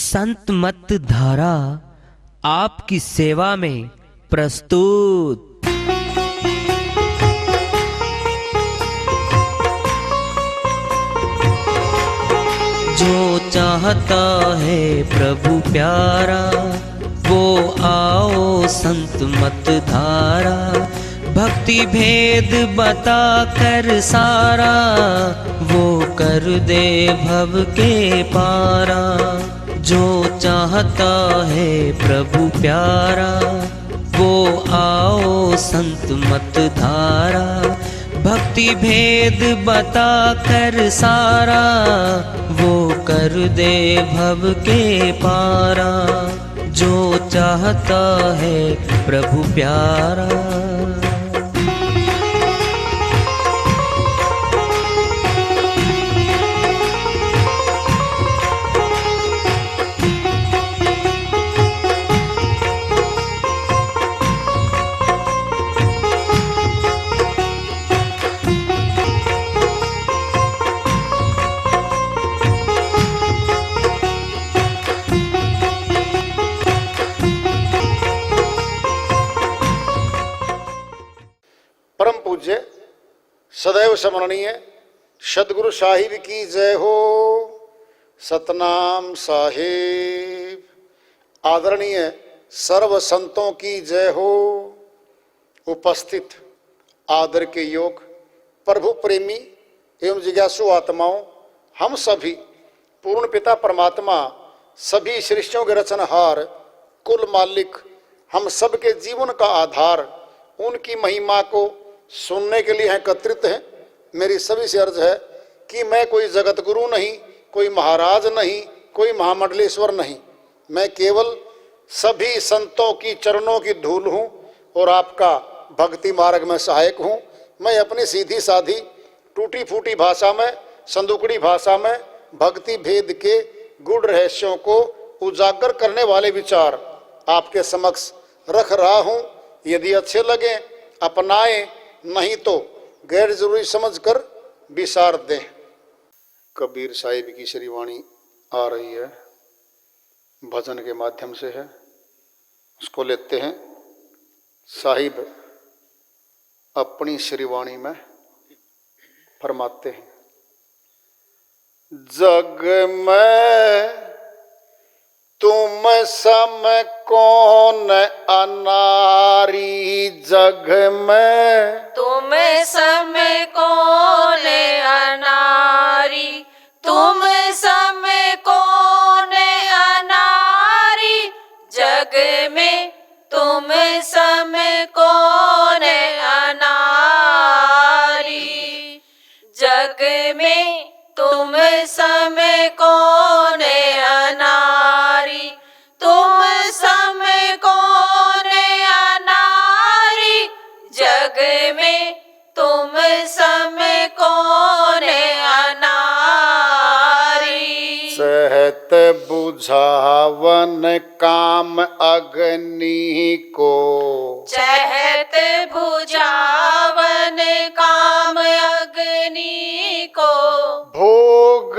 संत मत धारा आपकी सेवा में प्रस्तुत। जो चाहता है प्रभु प्यारा वो आओ संत मत धारा। भक्ति भेद बता कर सारा वो कर दे भव के पारा। जो चाहता है प्रभु प्यारा वो आओ संत मत धारा। भक्ति भेद बता कर सारा वो कर दे भव के पारा। जो चाहता है प्रभु प्यारा। परम पूज्य सदैव स्मरणीय सदगुरु साहिब की जय हो। सतनाम साहिब। आदरणीय सर्व संतों की जय हो। उपस्थित आदर के योग प्रभु प्रेमी एवं जिज्ञासु आत्माओं, हम सभी पूर्ण पिता परमात्मा सभी सृष्टियों के रचनहार कुल मालिक हम सबके जीवन का आधार उनकी महिमा को सुनने के लिए एकत्रित हैं। मेरी सभी से अर्ज है कि मैं कोई जगत गुरु नहीं, कोई महाराज नहीं, कोई महामंडलेश्वर नहीं। मैं केवल सभी संतों की चरणों की धूल हूँ और आपका भक्ति मार्ग में सहायक हूँ। मैं अपनी सीधी साधी टूटी फूटी भाषा में, संदुकड़ी भाषा में भक्ति भेद के गूढ़ रहस्यों को उजागर करने वाले विचार आपके समक्ष रख रहा हूँ। यदि अच्छे लगे अपनाएं, नहीं तो गैर जरूरी समझकर विसार दें। कबीर साहिब की श्री वाणी आ रही है, भजन के माध्यम से है, उसको लेते हैं। साहिब अपनी श्री वाणी में फरमाते हैं, जग में तुम सम कौन अनारी। जग में तुम सम कौन अनारी। तुम सम कौन अनारी। जग में तुम सम कौन अनारी। जग में तुम सम कौन अनारी। तुम सम कौन अनारी। जग में तुम सम कौन अनारी। सहत बुझावन काम अग्नि को। चहत बुझावन काम अग्नि को। भोग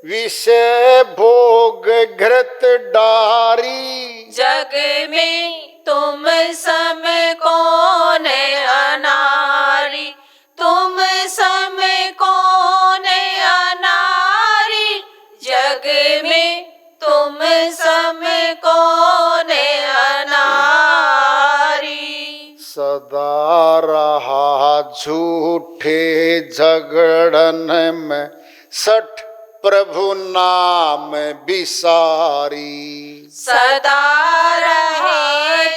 विषय भोग घृत डारी। जग में तुम सम कौन अनारी। तुम सम कौन अनारी। जग में तुम सम कौन अनारी। सदा रहा झूठे झगड़न में सठ प्रभु नाम बिसारी। सदा रहे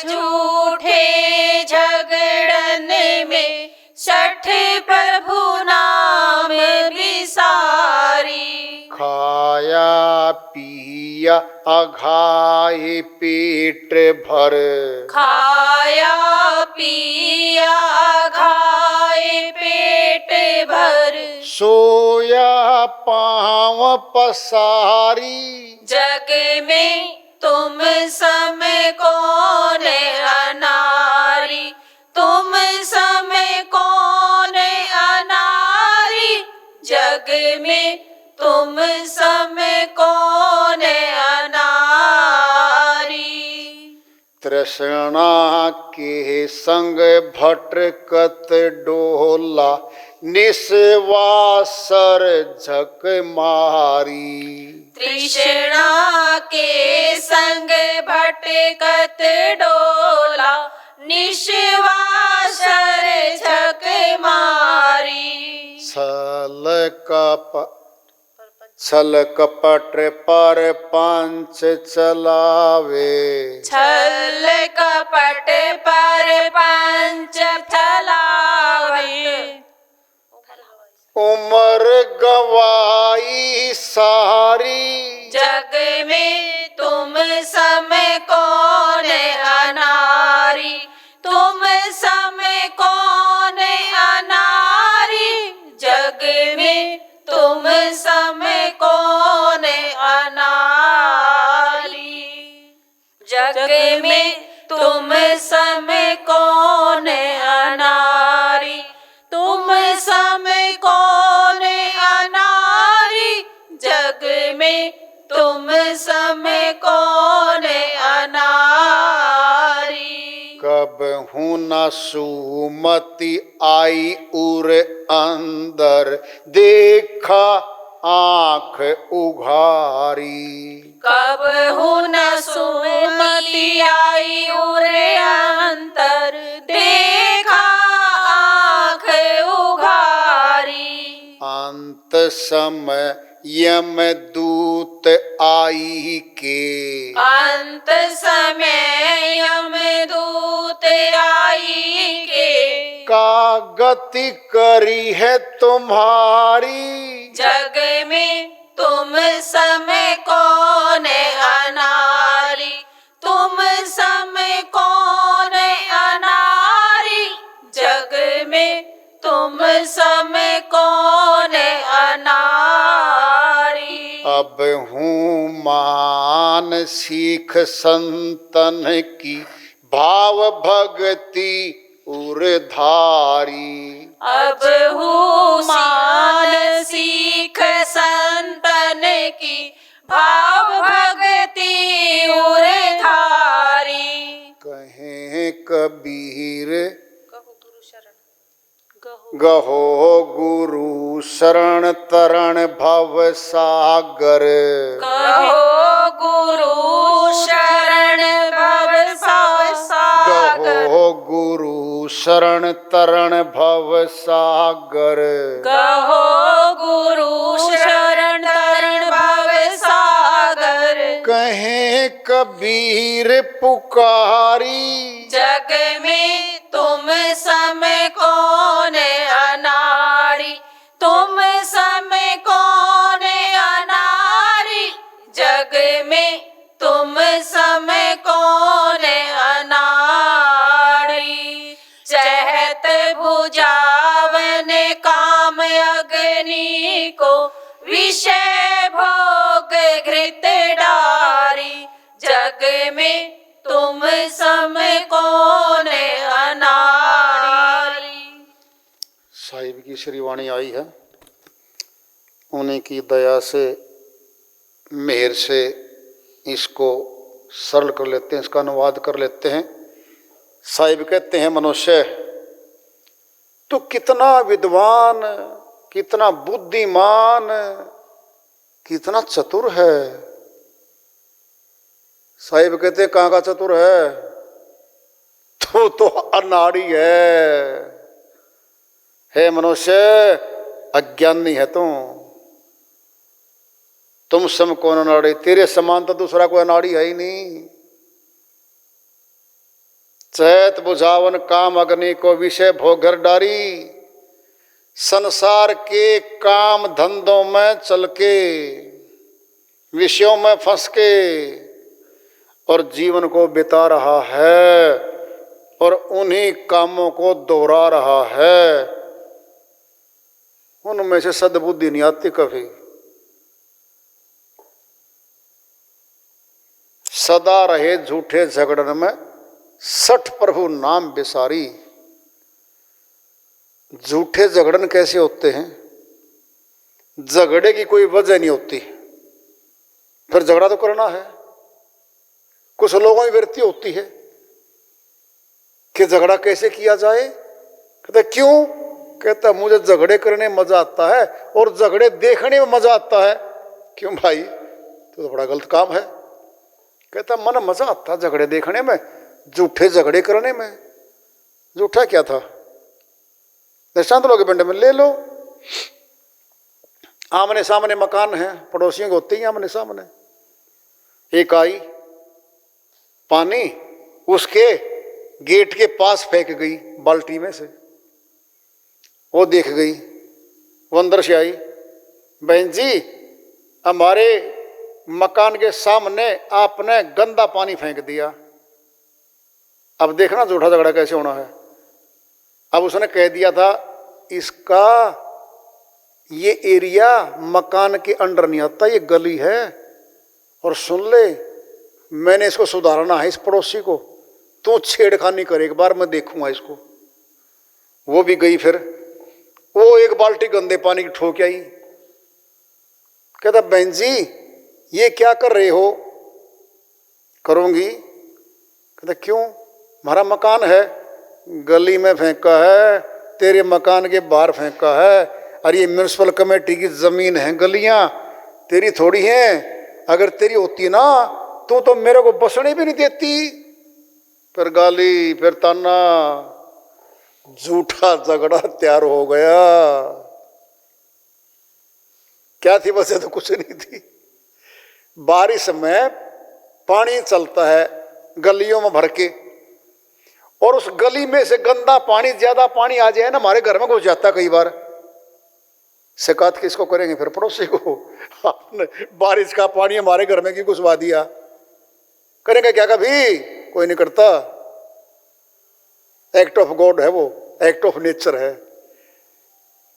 झूठे झगड़न में सठ प्रभु नाम बिसारी। खाया पिया अघाए पेट भर। खाया पिया घाए पेट भर। सोया पाँव पसारी। जग में तुम सम कौन अनारी। तुम सम कौन अनारी। जग में तुम सम कौन अनारी। तृष्णा के संग भटकत डोला निस्वासर झक मारी। तृष्णा के संग भटकत डोला निस्वासर झक मारी। छल कपट पर पंच चलावे। छल कपट पर पंच चलावे। उमर गवाई सारी। जग में तुम सम कौन अनारी। तुम सम कौन अनारी। जग में तुम सम कौन अनारी। जग में तुम सम कौन अनारी। तुम सम कौन अनारी। जग में तुम सम कौन अनारी। कब हूँ न सुमति आई उर अंदर देखा आँख उघारी। कब हूँ न सुमति आई उर अंतर देखा आँख उघारी। अंत समय यम दूत आई के। अंत समय यमदूत आई के। का गति करी है तुम्हारी। जग में तुम सम कौन अनारी। तुम सम कौन अनारी। जग में तुम सम कौन अनारी। अब हूँ मान सीख संतन की भाव भक्ति उरधारी। अब हूँ मान सीख संतन की भाव भक्ति उरधारी। कहें कबीर गहो गुरु शरण तरण भव सागर। कहो गुरु शरण भव सागर। गहो गुरु शरण तरण भव सागर। कहो गुरु शरण तरण भव सागर। कहें कबीर पुकारी। जग में तुम सम कौन अनारी। तुम सम कौन अनारी। जग में तुम सम कौन अनारी। चहत भुजावन काम अग्नि को विषय भोग घृत डारी। जग में तुम सम कौन अनारी। साहिब की श्रीवाणी आई है, उन्हीं की दया से मेहर से इसको सरल कर लेते हैं, इसका अनुवाद कर लेते हैं। साहिब कहते हैं, मनुष्य तू कितना विद्वान, कितना बुद्धिमान, कितना चतुर है। साहिब कहते हैं, कहाँ का चतुर है, तो अनाड़ी है मनुष्य, अज्ञानी है तुम सम कौन अनाड़ी। तेरे समान तो दूसरा कोई अनाड़ी है ही नहीं। चैत बुझावन काम अग्नि को विषय भोगर डारी। संसार के काम धंधों में चल के, विषयों में फंस के और जीवन को बिता रहा है और उन्हीं कामों को दोहरा रहा है। उनमें से सद्बुद्धि नहीं आती कभी। सदा रहे झूठे झगड़न में, सठ प्रभु नाम बिसारी। झूठे झगड़न कैसे होते हैं? झगड़े की कोई वजह नहीं होती, फिर झगड़ा तो करना है। कुछ लोगों की वृत्ति होती है, कि झगड़ा कैसे किया जाए। कहता क्यों? कहता मुझे झगड़े करने में मजा आता है और झगड़े देखने में मजा आता है। क्यों भाई, तो बड़ा गलत काम है। कहता मन मजा आता झगड़े देखने में, झूठे झगड़े करने में। झूठा क्या था? दृष्टांत लोगे पिंड में ले लो। आमने सामने मकान है, पड़ोसियों को होते ही आमने सामने। एक आई पानी उसके गेट के पास फेंक गई बाल्टी में से, वो देख गई, वो अंदर से आई, बहन जी हमारे मकान के सामने आपने गंदा पानी फेंक दिया। अब देखना झूठा झगड़ा कैसे होना है। अब उसने कह दिया था इसका ये एरिया मकान के अंडर नहीं आता, ये गली है, और सुन ले मैंने इसको सुधारना है, इस पड़ोसी को तू छेड़खानी कर, एक बार मैं देखूंगा इसको। वो भी गई, फिर वो एक बाल्टी गंदे पानी की ठोक आई। कहता बहन जी ये क्या कर रहे हो? करूंगी। कहता क्यों? हमारा मकान है, गली में फेंका है, तेरे मकान के बाहर फेंका है, और ये म्यूनिसिपल कमेटी की जमीन है, गलियां तेरी थोड़ी हैं। अगर तेरी होती ना तो मेरे को बसने भी नहीं देती। फिर गाली, फिर ताना, झूठा झगड़ा तैयार हो गया। क्या थी वजह? तो कुछ नहीं थी। बारिश में पानी चलता है गलियों में भर के, और उस गली में से गंदा पानी, ज्यादा पानी आ जाए ना, हमारे घर में घुस जाता कई बार। शिकायत किसको करेंगे? फिर पड़ोसी को। आपने बारिश का पानी हमारे घर में क्यों घुसवा दिया? करेंगे क्या? कभी कोई नहीं करता। एक्ट ऑफ गॉड है वो, एक्ट ऑफ नेचर है।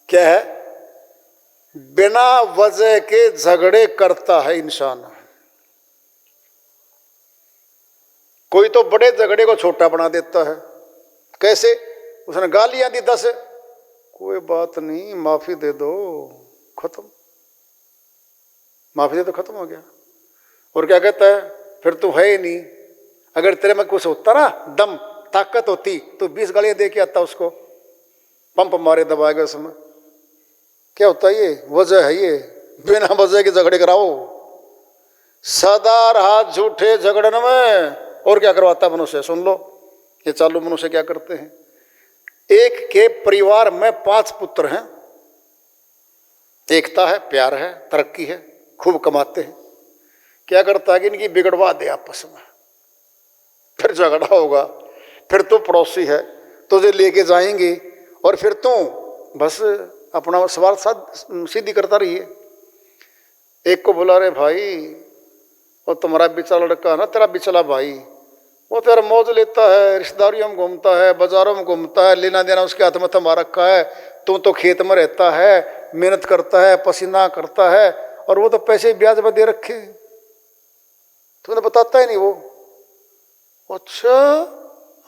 क्या है? बिना वजह के झगड़े करता है इंसान। कोई तो बड़े झगड़े को छोटा बना देता है। कैसे? उसने गालियां दी 10, कोई बात नहीं माफी दे दो, खत्म। माफी दे तो खत्म हो गया। और क्या कहता है? फिर तू है ही नहीं। अगर तेरे में कुछ होता ना, दम ताकत होती, तो 20 गालियां दे के आता उसको, पंप मारे दबाएगा उसमें। क्या होता है? ये वजह है, ये बिना वजह के झगड़े कराओ। सदा रहा झूठे झगड़न में। और क्या करवाता है मनुष्य? सुन लो, ये चालू मनुष्य क्या करते हैं। एक के परिवार में 5 पुत्र हैं, एकता है, प्यार है, तरक्की है, खूब कमाते हैं। क्या करता है कि इनकी बिगड़वा दे आपस में, फिर झगड़ा होगा। फिर तू पड़ोसी है, तुझे लेके जाएंगे, और फिर तू बस अपना स्वार्थ सिद्धि करता रहिए। एक को बोला, रे भाई वो तुम्हारा बिचला लड़का है ना, तेरा बिचला भाई, वो तेरा मौज लेता है, रिश्तेदारियों में घूमता है, बाजारों में घूमता है, लेना देना उसके हाथ में थमा रखा है। तू तो खेत में रहता है, मेहनत करता है, पसीना करता है, और वो तो पैसे ब्याज में दे रखे, तूने बताता ही नहीं। वो अच्छा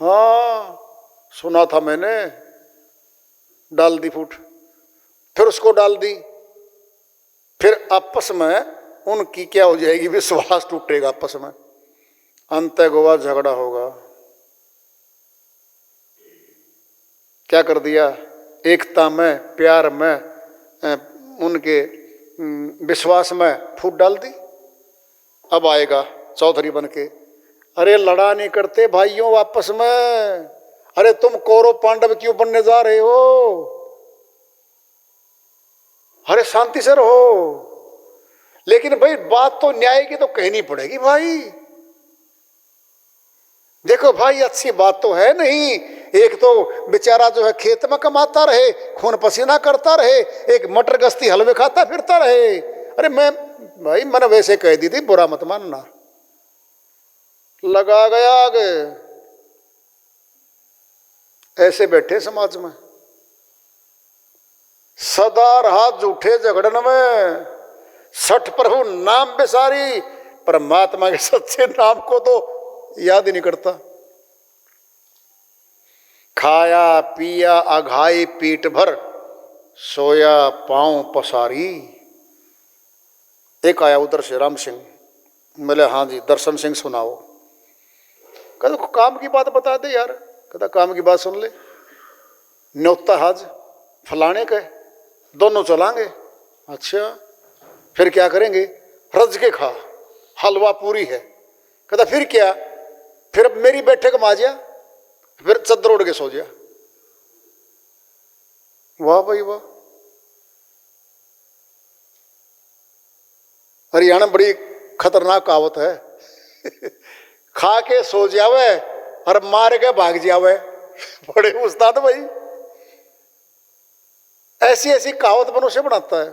हाँ सुना था मैंने, डाल दी फूट। फिर उसको डाल दी। फिर आपस में उनकी क्या हो जाएगी? विश्वास टूटेगा आपस में, अंत गोवा झगड़ा होगा। क्या कर दिया? एकता में, प्यार में, उनके विश्वास में फूट डाल दी। अब आएगा चौधरी बन के, अरे लड़ा नहीं करते भाइयों आपस में, अरे तुम कौरव पांडव क्यों बनने जा रहे हो? अरे शांति से रहो। लेकिन भाई बात तो न्याय की तो कहनी पड़ेगी भाई। देखो भाई अच्छी बात तो है नहीं, एक तो बेचारा जो है खेत में कमाता रहे, खून पसीना करता रहे, एक मटर गश्ती हलवे खाता फिरता रहे। अरे मैंने वैसे कह दी थी, बुरा मत मानना। लगा गया आगे। ऐसे बैठे समाज में, सदा रहा झूठे झगड़न में, सठ प्रभु नाम बेसारी, परमात्मा के सच्चे नाम को तो याद ही नहीं करता। खाया पिया अघाई पीठ भर, सोया पांव पसारी। एक आया उधर से राम सिंह, बोले हाँ जी दर्शन सिंह सुनाओ। कहते काम की बात बता दे यार। कहता काम की बात सुन ले, न्योता हाज फलाने के, दोनों चलांगे। अच्छा फिर क्या करेंगे? रज के खा, हलवा पूरी है। कहता फिर क्या? फिर अब मेरी बैठक में आ जा, फिर चद्दर ओढ़ के सो जा। वाह भाई वाह। हरियाणा में बड़ी खतरनाक कहावत है खा के सो जावे और मार के भाग जावे। बड़े उस्ताद भाई, ऐसी ऐसी कहावत मनुष्य बनाता है।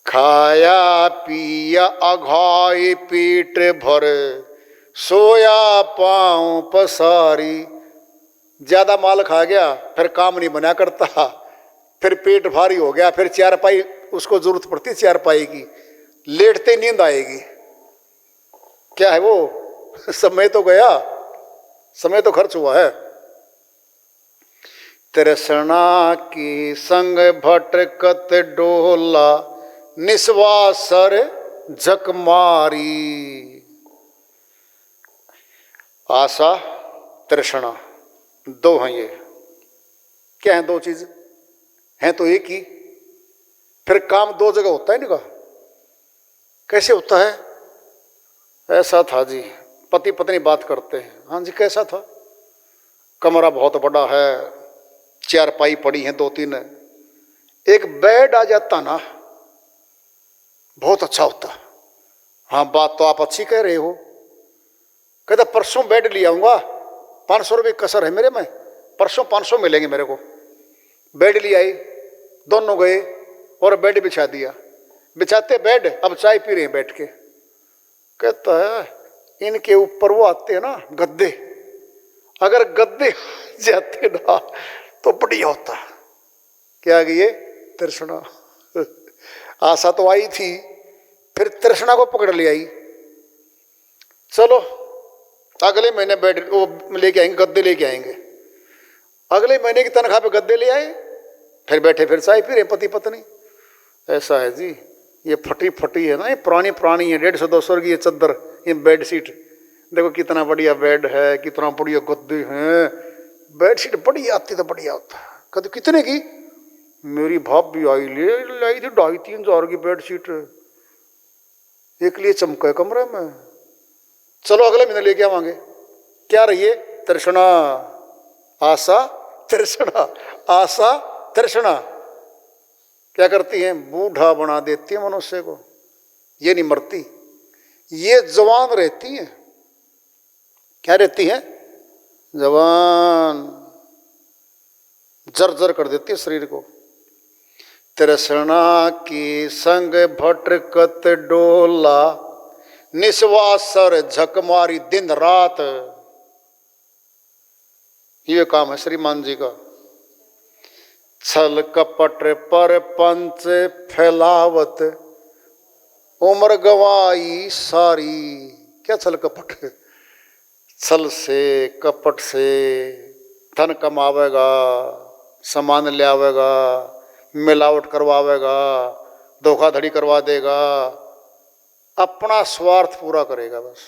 खाया पिया अघाई पीठ भर, सोया पांव पसारी। ज्यादा माल खा गया फिर काम नहीं बना करता, फिर पेट भारी हो गया, फिर चारपाई उसको जरूरत पड़ती है चारपाई की, लेटते नींद आएगी। क्या है वो? समय तो गया, समय तो खर्च हुआ है। तृष्णा की संग भटकत डोला, निस्वासर झक मारी। आशा तृष्णा दो हैं ये। क्या है दो चीज? हैं तो एक ही, फिर काम दो जगह होता है इनका। कैसे होता है? ऐसा था जी, पति पत्नी बात करते हैं। हाँ जी कैसा था? कमरा बहुत बड़ा है, चारपाई पड़ी है दो तीन, एक बेड आ जाता ना बहुत अच्छा होता। हाँ बात तो आप अच्छी कह रहे हो। कहता परसों बेड ले आऊंगा, 500 रुपये कसर है मेरे में, परसों 500 मिलेंगे मेरे को। बेड ले आई, दोनों गए और बेड बिछा दिया। बिछाते बेड, अब चाय पी रहे हैं बैठ के। कहता है इनके ऊपर वो आते हैं ना गद्दे, अगर गद्दे जाते ना तो बढ़िया होता। क्या ये तृष्णा? आशा तो आई थी, फिर तृष्णा को पकड़ ले आई। चलो अगले महीने बेड वो लेके आएंगे, गद्दे लेके आएंगे। अगले महीने की तनख्वाह पे गद्दे ले आए, फिर बैठे फिर चाय पी रहे पति पत्नी। ऐसा है जी, ये फटी फटी है ना, ये पुरानी पुरानी है, 150-200 की ये चद्दर, ये बेड शीट देखो कितना बढ़िया बेड है, कितना बढ़िया गद्दे हैं। बेड शीट बढ़िया आती तो बढ़िया होता। कहते कितने की? मेरी भाभी आई ले लाई थी 2,500-3 हजार की बेड शीट, एक लिए चमके कमरे में। चलो अगले महीने लेके आवांगे। क्या रही है? तृष्णा आशा तृष्णा, आशा तृष्णा क्या करती हैं? बूढ़ा बना देती है मनुष्य को। ये नहीं मरती, ये जवान रहती है। क्या रहती है? जवान, जर्जर कर देती है शरीर को। तृष्णा की संग भटकत डोला, निस्वासर झक मारी। दिन रात ये काम है श्रीमान जी का। छल कपट पर पंच फैलावत, उम्र गवाई सारी। क्या छल कपट? छल से कपट से धन कमावेगा, सामान ले आवेगा, मिलावट करवावेगा, धोखाधड़ी करवा देगा, अपना स्वार्थ पूरा करेगा बस।